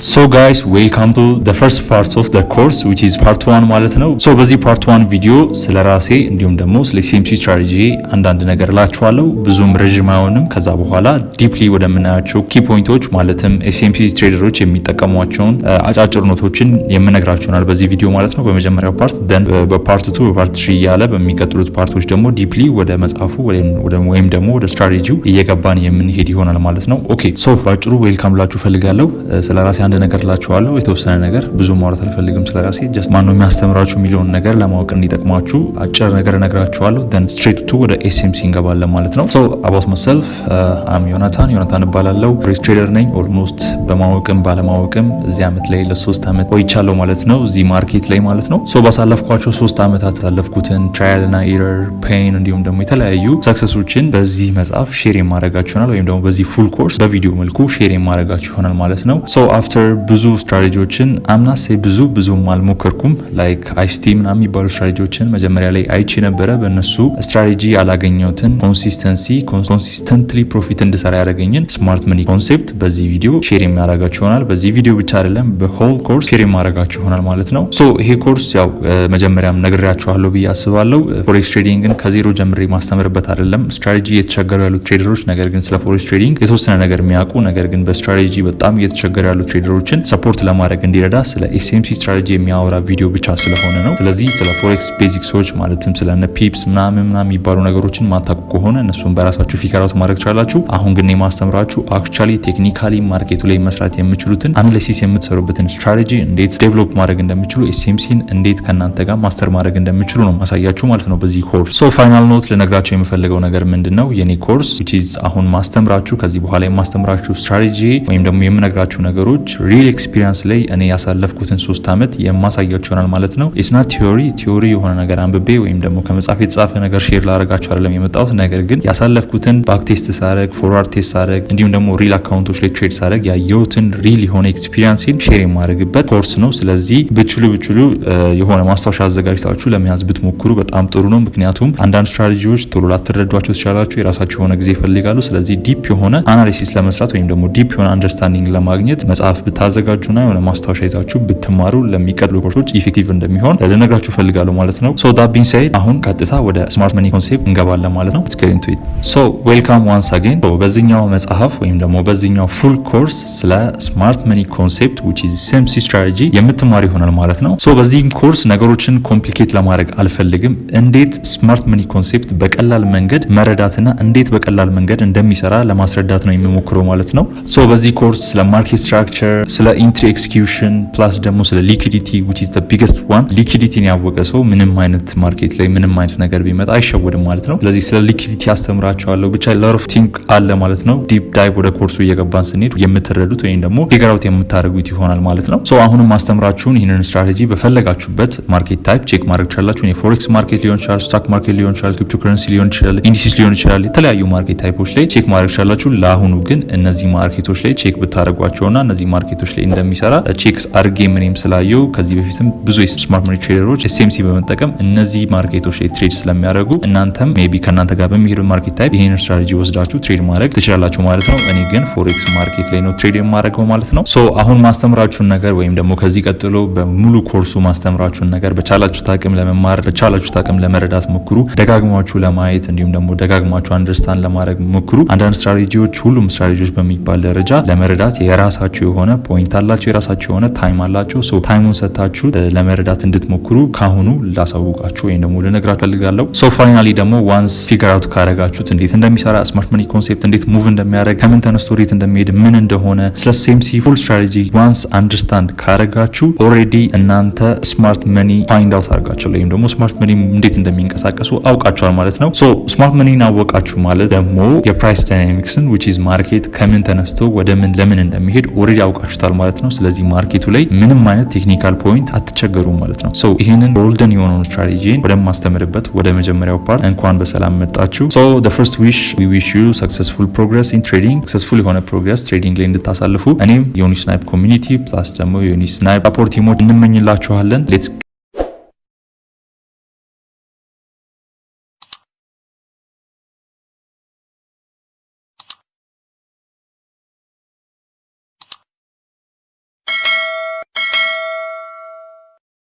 So guys, welcome to the first part of the course which is part 1 ማለት ነው። so በዚህ part 1 ቪዲዮ ስለ ራሴ እንዲሁም ደግሞ ስለ SMC ስትራቴጂ አንዳንድ ነገር እላችኋለሁ። ብዙም ረጅም አይሆንም። ከዛ በኋላ ዲፕሊ ወደምናያቸው ኪ ፖይንቶች ማለትም SMC ትሬደሮች የሚጠቀሟቸውን አጫጭር ኖቶችን የምነግራችሁናል በዚህ ቪዲዮ ማለት ነው። በመጀመሪያው ፓርት ደን በፓርት 2 በፓርት 3 ያለ በሚቀጥሉት ፓርቶች ደግሞ ዲፕሊ ወደ መጻፉ ወይም ደግሞ ወደ ስትራቴጂው እየገባን የምንሄድ ይሆናል ማለት ነው። ኦኬ ሶ ባጭሩ ዌልካም ላችሁ ፈልጋለሁ። ስለ ራሴ አንድ ነገር ላችኋለሁ። የተወሰነ ነገር ብዙ ማውራት አልፈልግም ስለራሴ ጀስት ማን ነው የሚያስተምራችሁ ሚሊዮን ነገር ለማወቅ እንዲጠቅማችሁ አጭር ነገር እነግራችኋለሁ። then straight to ወደ SMC እንገባለን ማለት ነው። so about myself I'm ዮናታን እባላለሁ። ፎሬክስ ትሬደር ነኝ። ኦልሞስት በማወቅም ባለማወቅም እዚህ አመት ላይ ለ3 አመት ቆይቻለሁ ማለት ነው እዚህ ማርኬት ላይ ማለት ነው። so ባሳለፍኳቸው 3 አመታት ያለፍኩትን ትራያል እና ኤረር ፔን እንዲሁም ደግሞ የተለያዩ ሰክሰሶችን በዚህ መጽሐፍ ሼር የማደርጋችሁ ይሆናል ወይም ደግሞ በዚህ ፉል ኮርስ በቪዲዮ መልኩ ሼር የማደርጋችሁ ይሆናል ማለት ነው። so after ብዙ ስትራቴጂዎችን አምናሴ ብዙም አልሞከርኩም። ላይክ አይስቲ ምናምን የሚባሉ ስትራቴጂዎችን መጀመሪያ ላይ አይቼ ነበረ። በእነሱ ስትራቴጂ ያላገኘሁትን ኮንሲስተንትሊ ፕሮፊት እንድሰራ ያደረገኝን ስማርት መኒ ኮንሴፕት በዚህ ቪዲዮ ሼር የሚያደርጋችሁ ይሆናል። በዚህ ቪዲዮ ብቻ አይደለም በሆል ኮርስ ሼር የማደርጋችሁ ይሆናል ማለት ነው። ሶ ይሄ ኮርስ ያው መጀመሪያም ነግሬያችኋለሁ ብዬ አስባለሁ። ፎሬክስ ትሬዲንግን ከዜሮ ጀምሬ ማስተምርበት አይደለም። ስትራቴጂ የተቸገሩ ያሉ ትሬደሮች ነገር ግን ስለ ፎሬክስ ትሬዲንግ የተወሰነ ነገር የሚያውቁ ነገር ግን በስትራቴጂ በጣም እየተቸገሩ ያሉ ትሬደሮችን ሰፖርት ለማድረግ እንዲረዳ ስለ SMC ስትራቴጂ የሚያወራ ቪዲዮ ብቻ ስለሆነ ነው። ስለዚህ ስለ ፎሬክስ ቤዚክሶች ማለትም ስለ ፒፕስ ምናምን የሚባሉ ነገሮችን ማታውቁ ከሆነ እነሱን በራሳችሁ ፊገር አውት ማድረግ ትችላላችሁ። አሁን ግን የማስተምራችሁ አክቹአሊ ቴክኒካሊ ማርኬቱ ላይ መስራት የምችሉትን አናሊሲስ የምትሰሩበትን ስትራቴጂ እንዴት ዴቨሎፕ ማድረግ እንደምችሉ SMCን እንዴት ከናንተ ጋር ማስተር ማድረግ እንደምችሉ ነው ማሳያችሁ ማለት ነው በዚህ ኮርስ። ሶ ፋይናል ኖት ልነግራችሁ የምፈልገው ነገር ምንድነው የኔ ኮርስ which is አሁን ማስተምራችሁ ከዚህ በኋላ የማስተምራችሁ ስትራቴጂ ወይም ደግሞ የምነግራችሁ ነገሮች ሪል ኤክስፒሪየንስ ላይ እኔ ያሳለፍኩትን 3 አመት የማሳያችሁ ይሆናል ማለት ነው። ኢትስ ናት ቲዮሪ የሆነ ነገር አንብቤ ወይም ደግሞ ከመጽሐፍ የተጻፈ ነገር ሼር ላደርጋችሁ አይደለም የመጣሁት። ነገር ግን ያሳለፍኩትን ባክ ቴስት ሳደርግ ፎርዋርድ ቴስት ሳደርግ እንዲሁም ደግሞ ሪል አካውንቶች ላይ ትሬድ ሳደርግ ያየሁትን ሪል የሆነ ኤክስፒሪየንስን ሼር የማደርግበት ኮርስ ነው። ስለዚህ ብችሉ የሆነ ማስታወሻ አዘጋጅታችሁ ለመያዝ ብትሞክሩ በጣም ጥሩ ነው። ምክንያቱም አንዳንድ ስትራቴጂዎች ቶሎ ላትረዷቸው ትችላላችሁ። የራሳችሁ የሆነ ጊዜ ይፈልጋሉ። ስለዚህ ዲፕ የሆነ አናሊሲስ ለመስራት ወይም ደግሞ ዲፕ የሆነ አንደርስታንዲንግ ለማግኘት መጽሐፍ ብታዘጋጁና የሆነ ማስታወሻ ይዛችሁ ብትማሩ ለሚቀጥሉ ኮርሶች ኢፌክቲቭ እንደሚሆን ልነግራችሁ ፈልጋለሁ ማለት ነው። ሶ ዳት ቢንግ ሴድ አሁን ቀጥታ ወደ ስማርት መኒ ኮንሴፕት እንገባለን ማለት ነው። let's get into it. so welcome once again. በዚህኛው መጽሐፍ ወይም ደግሞ በዚህኛው ፉል ኮርስ ስለ ስማርት መኒ ኮንሴፕት which is SMC strategy የምትማሩ ይሆናል ማለት ነው። ሶ በዚህም ኮርስ ነገሮችን ኮምፕሊኬት ለማድረግ አልፈልግም። እንዴት ስማርት መኒ ኮንሴፕት በቀላል መንገድ መረዳትና እንዴት በቀላል መንገድ እንደሚሰራ ለማስረዳት ነው የሚሞክረው ማለት ነው። ሶ በዚህ ኮርስ ስለ ማርኬት ስትራክቸር ስለ ኢንትሪ ኤክስኪዩሽን ፕላስ ደግሞ ስለ ሊኩዲቲ which is the biggest one ሊኩዲቲን ያወቀ ሰው ምንም አይነት ማርኬት ላይ ምንም አይነት ነገር ቢመጣ አይሸወድም ማለት ነው። ስለዚህ ስለ ሊኩዲቲ አስተምራችኋለሁ። ብቻ lot of thing አለ ማለት ነው። ዲፕ ዳይቭ ወደ ኮርሱ እየገባን ስንሄድ የምትረዱት ወይም ደግሞ ፊገር አውት የምታደርጉት ይሆናል ማለት ነው። ሶ አሁንም ማስተምራችሁን ይህንን ስትራቴጂ በፈለጋችሁበት ማርኬት ታይፕ ቼክ ማድረግ ትችላላችሁ። የፎሬክስ ማርኬት ሊሆን ይችላል፣ ስታክ ማርኬት ሊሆን ይችላል፣ ክሪፕቶ ከረንሲ ሊሆን ይችላል፣ ኢንዲሲስ ሊሆን ይችላል። የተለያዩ ማርኬት ታይፖች ላይ ቼክ ማድረግ ትችላላችሁ። ለአሁኑ ግን እነዚህ ማርኬቶች ላይ ቼክ ብታደርጓቸውና እነዚህ ማርኬቶች ላይ እንደሚሰራ ቼክስ አድርጌ ምንም ስላየው ከዚህ በፊትም ብዙ ስማርት መኒ ትሬደሮች SMC በመጠቀም እነዚህ ማርኬቶች ላይ ትሬድ ስለሚያደርጉ እናንተም ሜቢ ከእናንተ ጋር በሚሄዱ ማርኬት ታይፕ ይሄንን ስትራቴጂ ወስዳችሁ ትሬድ ማድረግ ትችላላችሁ ማለት ነው። እኔ ግን ፎሬክስ ማርኬት ላይ ነው ትሬድ የማደርገው ማለት ነው። ሶ አሁን ማስተምራችሁን ነገር ወይም ደግሞ ከዚህ ቀጥሎ በሙሉ ኮርሱ ማስተምራችሁን ነገር በቻላችሁት አቅም ለመማር በቻላችሁት አቅም ለመረዳት ሞክሩ። ደጋግማችሁ ለማየት እንዲሁም ደግሞ ደጋግማችሁ አንደርስታንድ ለማድረግ ሞክሩ። አንዳንድ ስትራቴጂዎች ሁሉም ስትራቴጂዎች በሚባል ደረጃ ለመረዳት የራሳችሁ የሆነ ፖይንት አላችሁ፣ የራሳችሁ የሆነ ታይም አላችሁ። ሶ ታይሙን ሰጣችሁ ለመረዳት እንድትሞክሩ ካሁኑ ላሳውቃችሁ ወይም ደግሞ ልነግራችሁ ፈልጋለሁ። ሶ ፋይናሊ ደግሞ ዋንስ ፊገር አውት ካረጋችሁት እንዴት እንደሚሰራ ስማርት መኒ ኮንሴፕት እንዴት ሙቭ እንደሚያደርግ ከምን ተነስቶ ሬት እንደሚሄድ ምን እንደሆነ ስለ SMC ፉል ስትራቴጂ ዋንስ አንደርስታንድ ካረጋችሁ ኦልሬዲ እናንተ ስማርት መኒ ፋይንድ አውት አርጋችሁ ወይም ደግሞ ስማርት መኒ እንዴት እንደሚንቀሳቀሱ አውቃችኋል ማለት ነው። ሶ ስማርት መኒን አወቃችሁ ማለት ደግሞ የፕራይስ ዳይናሚክስን which is ማርኬት ከምን ተነስቶ ወደ ምን ለምን እንደሚሄድ ኦልሬዲ አውቃችሁታል ማለት ነው። ስለዚህ ማርኬቱ ላይ ምንም አይነት ቴክኒካል ፖይንት አትቸገሩም ማለት ነው። ሶ ይሄንን ጎልደን የሆነውን ስትራቴጂን ወደ ማስተምርበት ወደ መጀመሪያው ፓርት እንኳን በሰላም መጣችሁ። ሶ the first wish we wish you successful progress in trading successful የሆነ ፕሮግረስ ትሬዲንግ ላይ እንድታሳልፉ እኔም የዩኒስናይፕ ኮሚኒቲ ፕላስ ደግሞ የዩኒስናይፕ ሰፖርት ቲሞች እንመኝላችኋለን። ሌትስ